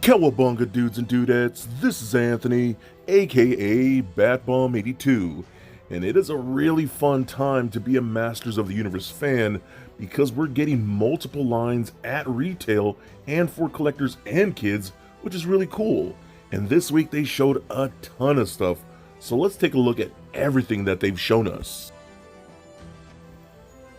Cowabunga dudes and dudettes, this is Anthony, aka Batbomb82, and it is a really fun time to be a Masters of the Universe fan because we're getting multiple lines at retail and for collectors and kids, which is really cool. And this week they showed a ton of stuff, so let's take a look at everything that they've shown us.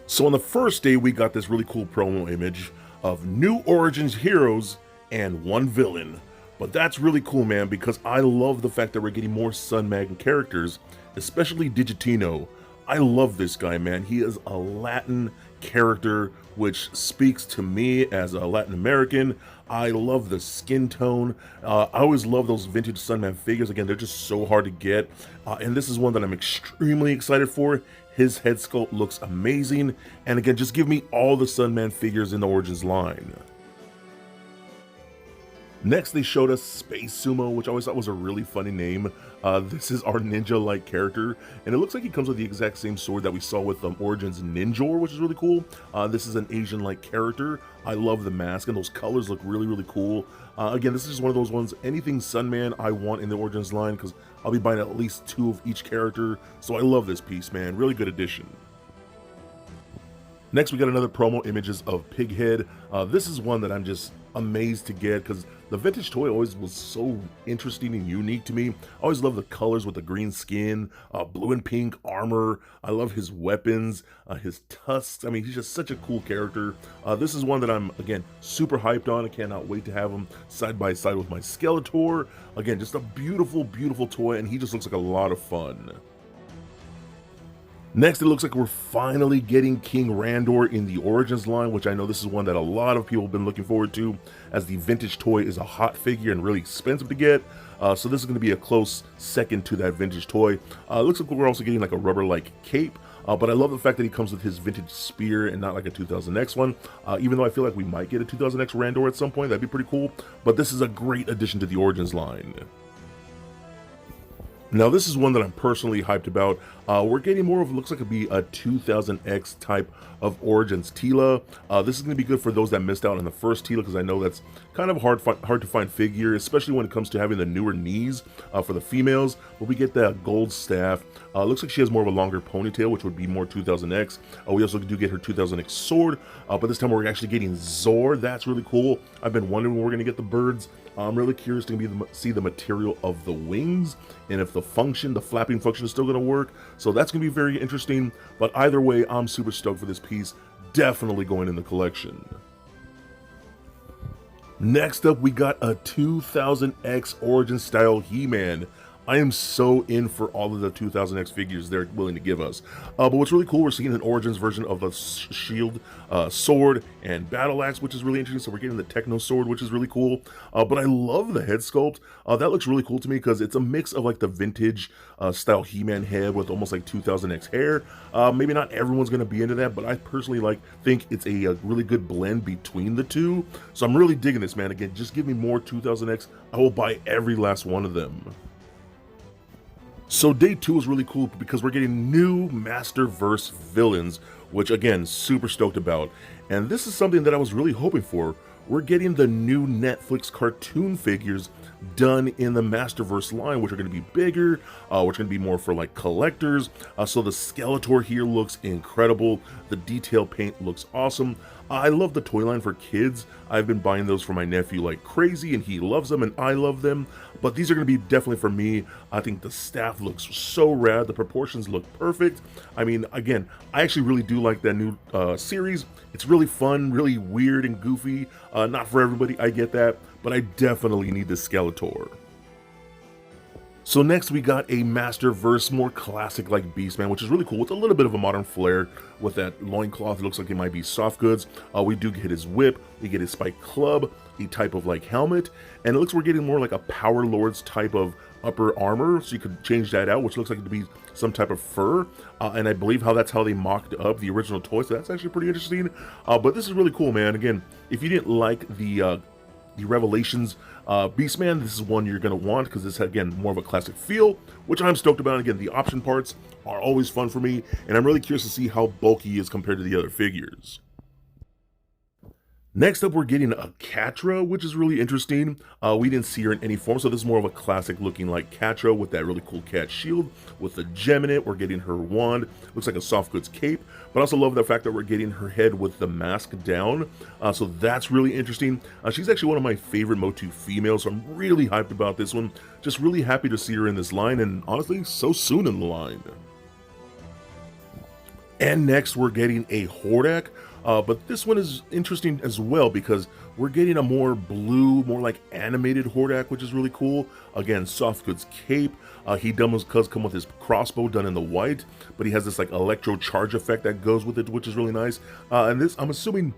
So on the first day we got this really cool promo image of new Origins heroes and one villain. But that's really cool, man, because I love the fact that we're getting more Sun-Man characters, especially Digitino. I love this guy, man. He is a Latin character, which speaks to me as a Latin American. I love the skin tone. I always love those vintage Sun-Man figures. Again, they're just so hard to get. And this is one that I'm extremely excited for. His head sculpt looks amazing. And again, just give me all the Sun-Man figures in the Origins line. Next, they showed us Space Sumo, which I always thought was a really funny name. This is our ninja-like character, and it looks like he comes with the exact same sword that we saw with Origins Ninjor, which is really cool. This is an Asian-like character. I love the mask, and those colors look really, really cool. Again, this is just one of those ones, anything Sun-Man I want in the Origins line, because I'll be buying at least 2 of each character, so I love this piece, man. Really good addition. Next, we got another promo images of Pighead. This is one that I'm just amazed to get because the vintage toy always was so interesting and unique to me. I always love the colors with the green skin, blue and pink armor. I love his weapons, his tusks. I mean, he's just such a cool character. This is one that I'm, again, super hyped on. I cannot wait to have him side by side with my Skeletor. Again, just a beautiful, beautiful toy, and he just looks like a lot of fun. Next, it looks like we're finally getting King Randor in the Origins line, which I know this is one that a lot of people have been looking forward to, as the vintage toy is a hot figure and really expensive to get. So this is going to be a close second to that vintage toy. It looks like we're also getting like a rubber-like cape, but I love the fact that he comes with his vintage spear and not like a 2000X one. Even though I feel like we might get a 2000X Randor at some point, that'd be pretty cool. But this is a great addition to the Origins line. Now this is one that I'm personally hyped about. We're getting more of, looks like it'd be a 2000X type of Origins Teela. This is going to be good for those that missed out on the first Teela, because I know that's kind of hard to find figure, especially when it comes to having the newer knees for the females. But we get that gold staff. Looks like she has more of a longer ponytail, which would be more 2000X. We also do get her 2000X sword, but this time we're actually getting Zor. That's really cool. I've been wondering when we're going to get the birds. I'm really curious to see the material of the wings and if the flapping function is still going to work. So that's going to be very interesting. But either way, I'm super stoked for this piece. Definitely going in the collection. Next up, we got a 2000X Origin style He-Man. I am so in for all of the 2000X figures they're willing to give us. But what's really cool, we're seeing an Origins version of the shield, sword, and battle axe, which is really interesting. So we're getting the Techno sword, which is really cool. But I love the head sculpt. That looks really cool to me because it's a mix of like the vintage style He-Man head with almost like 2000X hair. Maybe not everyone's going to be into that, but I personally think it's a really good blend between the two. So I'm really digging this, man. Again, just give me more 2000X. I will buy every last one of them. So day 2 is really cool because we're getting new Masterverse villains, which again, super stoked about. And this is something that I was really hoping for. We're getting the new Netflix cartoon figures done in the Masterverse line, which are going to be bigger, which are going to be more for like collectors. So the Skeletor here looks incredible. The detail paint looks awesome. I love the toy line for kids. I've been buying those for my nephew like crazy, and he loves them and I love them. But these are going to be definitely for me. I think the staff looks so rad. The proportions look perfect. I mean, again, I actually really do like that new series. It's really fun, really weird and goofy. Not for everybody, I get that, but I definitely need the Skeletor. So next we got a Masterverse, more classic like Beast Man, which is really cool with a little bit of a modern flair with that loincloth. It looks like it might be soft goods. We do get his whip, we get his spike club, a type of like helmet, and it looks we're getting more like a Power Lord's type of upper armor, so you could change that out, which looks like it to be some type of fur, and I believe that's how they mocked up the original toy, so that's actually pretty interesting. But this is really cool, man. Again, if you didn't like the Revelations Beast Man, this is one you're going to want because this, again, more of a classic feel, which I'm stoked about. Again, the option parts are always fun for me, and I'm really curious to see how bulky he is compared to the other figures. Next up, we're getting a Catra, which is really interesting. We didn't see her in any form, so this is more of a classic looking like Catra with that really cool cat shield with the gem in it. We're getting her wand, looks like a soft goods cape, but I also love the fact that we're getting her head with the mask down, so that's really interesting. She's actually one of my favorite Motu females, so I'm really hyped about this one. Just really happy to see her in this line, and honestly, so soon in the line. And next, we're getting a Hordak. But this one is interesting as well because we're getting a more blue, more like animated Hordak, which is really cool. Again, soft goods cape. He does come with his crossbow done in the white, but he has this like electro charge effect that goes with it, which is really nice. And this, I'm assuming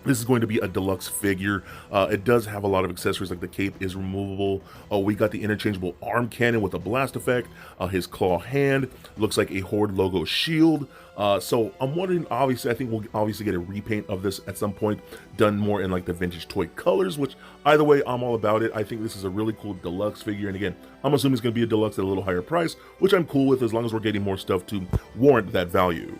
this is going to be a deluxe figure. It does have a lot of accessories, like the cape is removable. We got the interchangeable arm cannon with a blast effect. His claw hand looks like a Horde logo shield. So I'm wondering, obviously, I think we'll obviously get a repaint of this at some point, done more in like the vintage toy colors, which either way, I'm all about it. I think this is a really cool deluxe figure. And again, I'm assuming it's going to be a deluxe at a little higher price, which I'm cool with as long as we're getting more stuff to warrant that value.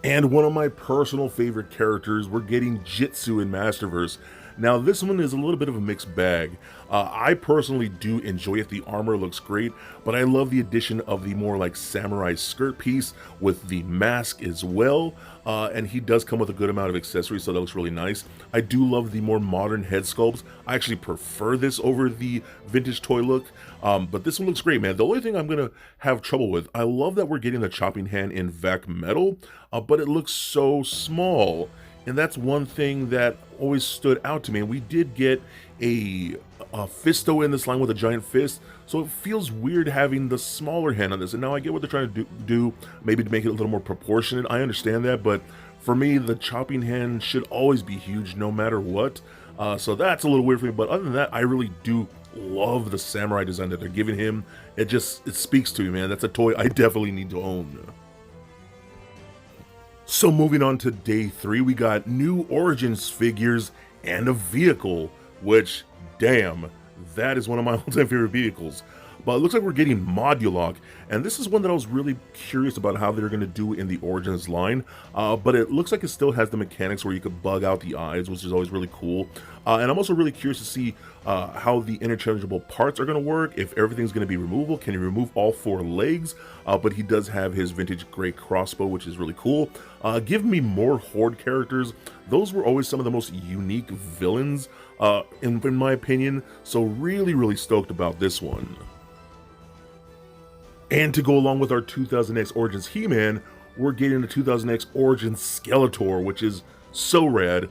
And one of my personal favorite characters, we're getting Jitsu in Masterverse. Now this one is a little bit of a mixed bag. I personally do enjoy it. The armor looks great, but I love the addition of the more like samurai skirt piece with the mask as well. And he does come with a good amount of accessories, so that looks really nice. I do love the more modern head sculpts. I actually prefer this over the vintage toy look, but this one looks great, man. The only thing I'm gonna have trouble with, I love that we're getting the chopping hand in VAC metal, but it looks so small. And that's one thing that always stood out to me. And we did get a Fisto in this line with a giant fist, so it feels weird having the smaller hand on this. And now I get what they're trying to do, maybe to make it a little more proportionate. I understand that, but for me, the chopping hand should always be huge no matter what. So that's a little weird for me, but other than that, I really do love the samurai design that they're giving him. It speaks to me, man. That's a toy I definitely need to own. So moving on to day 3, we got new Origins figures and a vehicle, which, damn, that is one of my all-time favorite vehicles. But it looks like we're getting Modulok, and this is one that I was really curious about how they're going to do in the Origins line, but it looks like it still has the mechanics where you could bug out the eyes, which is always really cool. And I'm also really curious to see how the interchangeable parts are going to work, if everything's going to be removable. Can you remove all 4 legs? But he does have his vintage gray crossbow, which is really cool. Give me more Horde characters. Those were always some of the most unique villains, in my opinion, so really stoked about this one. And to go along with our 2000X Origins He-Man, we're getting the 2000X Origins Skeletor, which is so rad.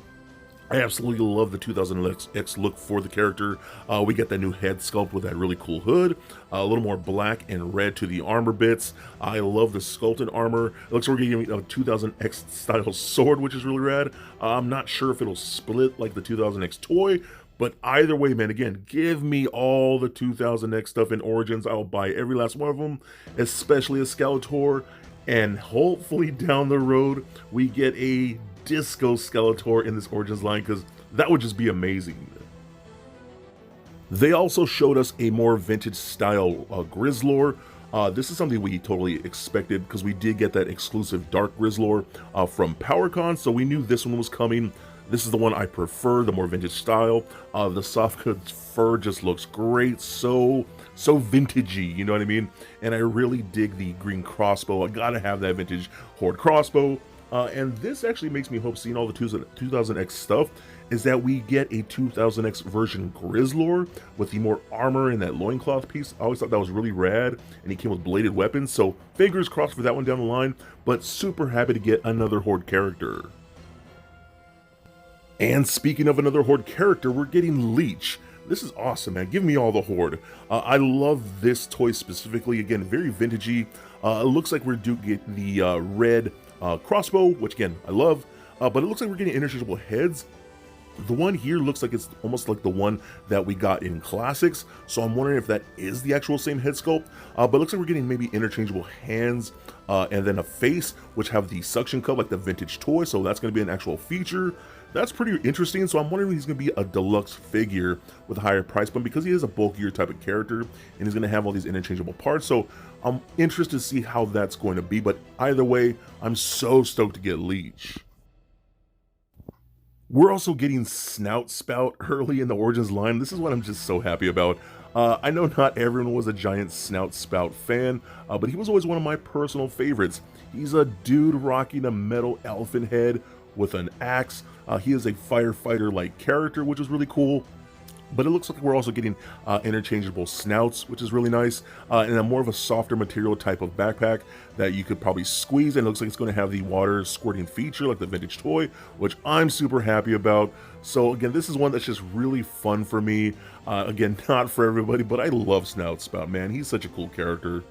I absolutely love the 2000X look for the character. We get that new head sculpt with that really cool hood, a little more black and red to the armor bits. I love the sculpted armor. It looks like we're getting a 2000X style sword, which is really rad. I'm not sure if it'll split like the 2000X toy, but either way, man, again, give me all the 2000X stuff in Origins. I'll buy every last one of them, especially a Skeletor. And hopefully down the road, we get a Disco Skeletor in this Origins line, because that would just be amazing. They also showed us a more vintage style Grizzlor. This is something we totally expected, because we did get that exclusive Dark Grizzlor from PowerCon, so we knew this one was coming. This is the one I prefer, the more vintage style. The soft goods fur just looks great, so vintagey, you know what I mean? And I really dig the green crossbow. I gotta have that vintage Horde crossbow. And this actually makes me hope, seeing all the 2000X stuff, is that we get a 2000X version Grizzlor with the more armor and that loincloth piece. I always thought that was really rad, and he came with bladed weapons, so fingers crossed for that one down the line, but super happy to get another Horde character. And speaking of another Horde character, we're getting Leech. This is awesome, man. Give me all the Horde. I love this toy specifically. Again, very vintagey. It looks like we're getting the red crossbow, which again, I love. But it looks like we're getting interchangeable heads. The one here looks like it's almost like the one that we got in Classics, so I'm wondering if that is the actual same head sculpt, but it looks like we're getting maybe interchangeable hands, and then a face, which have the suction cup like the vintage toy, so that's going to be an actual feature. That's pretty interesting, so I'm wondering if he's going to be a deluxe figure with a higher price point, because he is a bulkier type of character, and he's going to have all these interchangeable parts, so I'm interested to see how that's going to be, but either way, I'm so stoked to get Leech. We're also getting Snout Spout early in the Origins line. This is what I'm just so happy about. I know not everyone was a giant Snout Spout fan, but he was always one of my personal favorites. He's a dude rocking a metal elephant head with an axe. He is a firefighter-like character, which is really cool. But it looks like we're also getting interchangeable snouts, which is really nice, and a more of a softer material type of backpack that you could probably squeeze, and it looks like it's going to have the water squirting feature like the vintage toy, which I'm super happy about. So again, this is one that's just really fun for me. Again, not for everybody, but I love Snout Spout, man. He's such a cool character.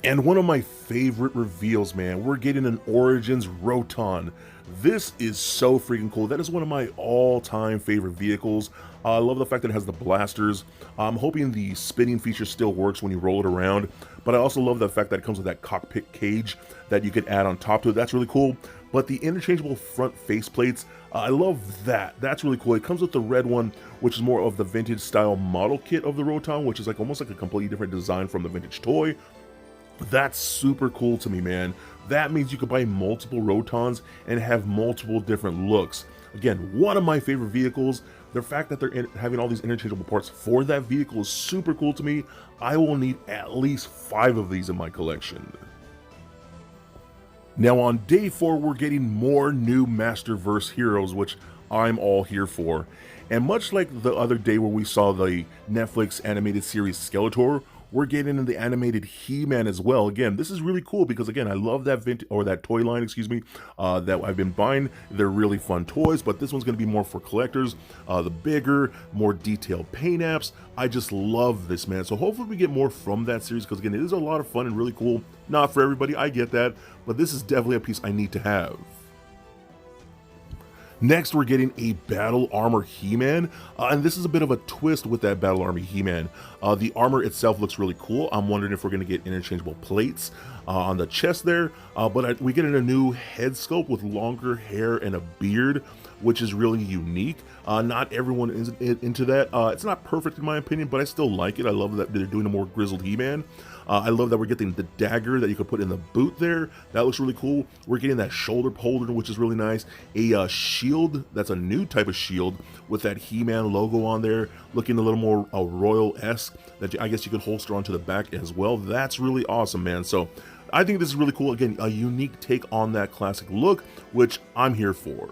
And one of my favorite reveals, man, we're getting an Origins Roton. This is so freaking cool. That is one of my all-time favorite vehicles. I love the fact that it has the blasters. I'm hoping the spinning feature still works when you roll it around, but I also love the fact that it comes with that cockpit cage that you could add on top to it. That's really cool. But the interchangeable front face plates, I love that. That's really cool. It comes with the red one, which is more of the vintage style model kit of the Roton, which is like almost like a completely different design from the vintage toy. That's super cool to me, man. That means you could buy multiple Rotons and have multiple different looks. Again, one of my favorite vehicles. The fact that they're having all these interchangeable parts for that vehicle is super cool to me. I will need at least 5 of these in my collection. Now on day 4, we're getting more new Masterverse heroes, which I'm all here for. And much like the other day where we saw the Netflix animated series Skeletor, we're getting in the animated He-Man as well. Again, this is really cool because again, I love that that toy line, excuse me, that I've been buying. They're really fun toys, but this one's going to be more for collectors. The bigger, more detailed paint apps. I just love this, man. So hopefully we get more from that series because again, it is a lot of fun and really cool. Not for everybody, I get that, but this is definitely a piece I need to have. Next, we're getting a Battle Armor He-Man, and this is a bit of a twist with that Battle Armor He-Man. The armor itself looks really cool. I'm wondering if we're going to get interchangeable plates on the chest there, but we get in a new head sculpt with longer hair and a beard, which is really unique. Not everyone is into that. It's not perfect in my opinion, but I still like it. I love that they're doing a more grizzled He-Man. I love that we're getting the dagger that you could put in the boot there. That looks really cool. We're getting that shoulder holder, which is really nice. A shield, that's a new type of shield with that He-Man logo on there, looking a little more royal-esque that I guess you could holster onto the back as well. That's really awesome, man. So I think this is really cool. Again, a unique take on that classic look, which I'm here for.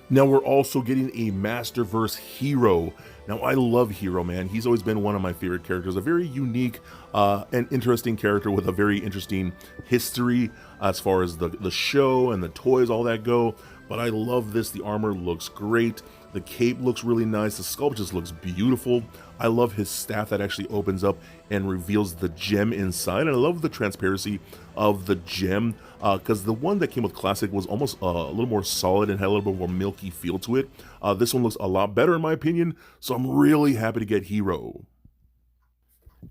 Now we're also getting a Masterverse He-Ro. Now I love He-Ro, man. He's always been one of my favorite characters. A very unique and interesting character with a very interesting history as far as the show and the toys, all that go. But I love this. The armor looks great. The cape looks really nice. The sculpt just looks beautiful. I love his staff that actually opens up and reveals the gem inside. And I love the transparency of the gem because the one that came with Classic was almost a little more solid and had a little bit more milky feel to it. This one looks a lot better in my opinion, so I'm really happy to get He-Ro.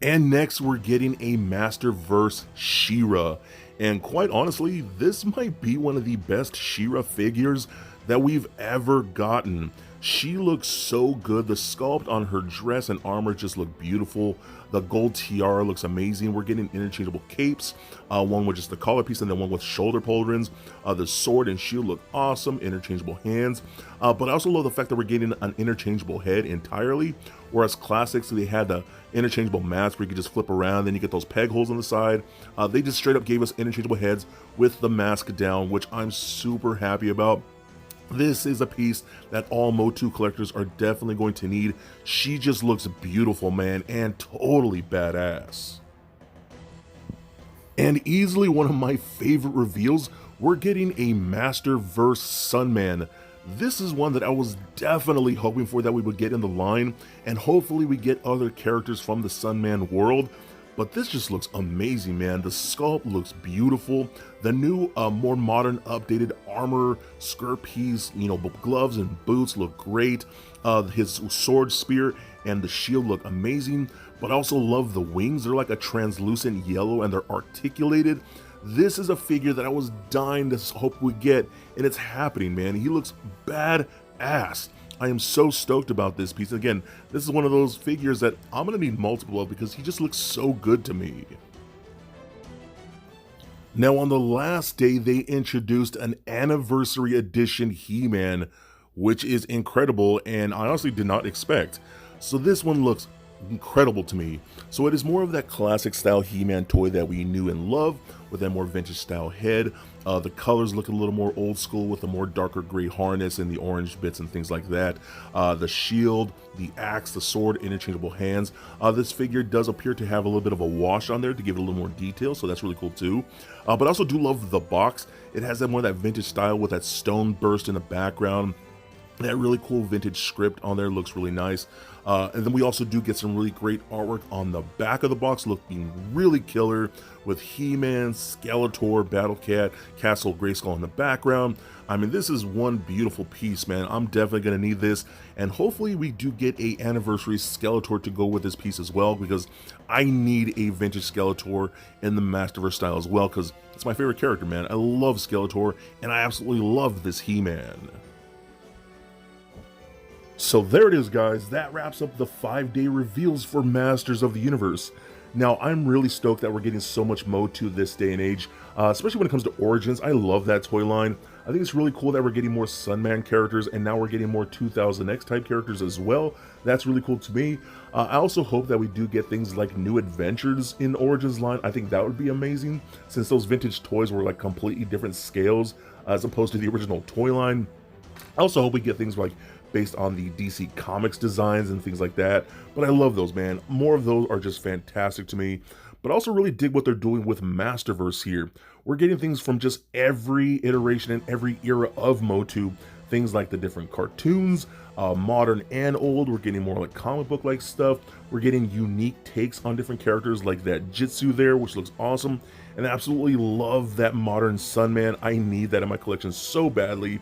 And next we're getting a Masterverse She-Ra. And quite honestly, this might be one of the best She-Ra figures that we've ever gotten. She looks so good. The sculpt on her dress and armor just look beautiful. The gold tiara looks amazing. We're getting interchangeable capes, one with just the collar piece and then one with shoulder pauldrons. The sword and shield look awesome, interchangeable hands. But I also love the fact that we're getting an interchangeable head entirely, whereas Classics, they had the interchangeable mask where you could just flip around, then you get those peg holes on the side. They just straight up gave us interchangeable heads with the mask down, which I'm super happy about. This is a piece that all Motu collectors are definitely going to need. She just looks beautiful, man, and totally badass. And easily one of my favorite reveals, we're getting a Masterverse Sun-Man. This is one that I was definitely hoping for that we would get in the line, and hopefully we get other characters from the Sun-Man world. But this just looks amazing, man. The sculpt looks beautiful. The new, more modern, updated armor, skirt piece, gloves and boots look great. His sword, spear, and the shield look amazing. But I also love the wings. They're like a translucent yellow and they're articulated. This is a figure that I was dying to hope we get, and it's happening, man. He looks badass. I am so stoked about this piece. Again, this is one of those figures that I'm going to need multiple of because he just looks so good to me. Now, on the last day, they introduced an Anniversary Edition He-Man, which is incredible, and I honestly did not expect. So this one looks incredible to me. So it is more of that classic style He-Man toy that we knew and loved, with that more vintage style head. The colors look a little more old school with a more darker gray harness and the orange bits and things like that. The shield, the axe, the sword, interchangeable hands. This figure does appear to have a little bit of a wash on there to give it a little more detail, so that's really cool too. But I also do love the box. It has that more of that vintage style with that stone burst in the background. That really cool vintage script on there looks really nice. And then we also do get some really great artwork on the back of the box, looking really killer, with He-Man, Skeletor, Battle Cat, Castle Grayskull in the background. I mean, this is one beautiful piece, man. I'm definitely going to need this, and hopefully we do get a Anniversary Skeletor to go with this piece as well, because I need a vintage Skeletor in the Masterverse style as well, because it's my favorite character, man. I love Skeletor, and I absolutely love this He-Man. So there it is, guys. That wraps up the 5-day reveals for Masters of the Universe. Now, I'm really stoked that we're getting so much MOTU this day and age, especially when it comes to Origins. I love that toy line. I think it's really cool that we're getting more Sun-Man characters, and now we're getting more 2000X type characters as well. That's really cool to me. I also hope that we do get things like new adventures in Origins line. I think that would be amazing, since those vintage toys were like completely different scales as opposed to the original toy line. I also hope we get things like based on the DC Comics designs and things like that, but I love those, man. More of those are just fantastic to me, but I also really dig what they're doing with Masterverse here. We're getting things from just every iteration and every era of MOTU, things like the different cartoons, modern and old. We're getting more like comic book like stuff. We're getting unique takes on different characters like that Jitsu there, which looks awesome, and I absolutely love that modern Sun-Man. I need that in my collection so badly.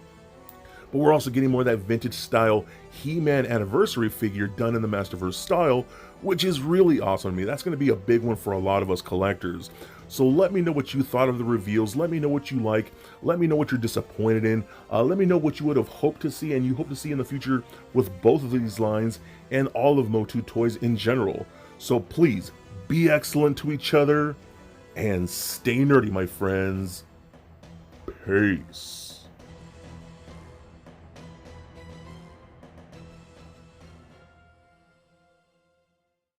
But we're also getting more of that vintage style He-Man Anniversary figure done in the Masterverse style, which is really awesome to me. That's going to be a big one for a lot of us collectors. So let me know what you thought of the reveals. Let me know what you like. Let me know what you're disappointed in. Let me know what you would have hoped to see and you hope to see in the future with both of these lines and all of MOTU toys in general. So please, be excellent to each other and stay nerdy, my friends. Peace.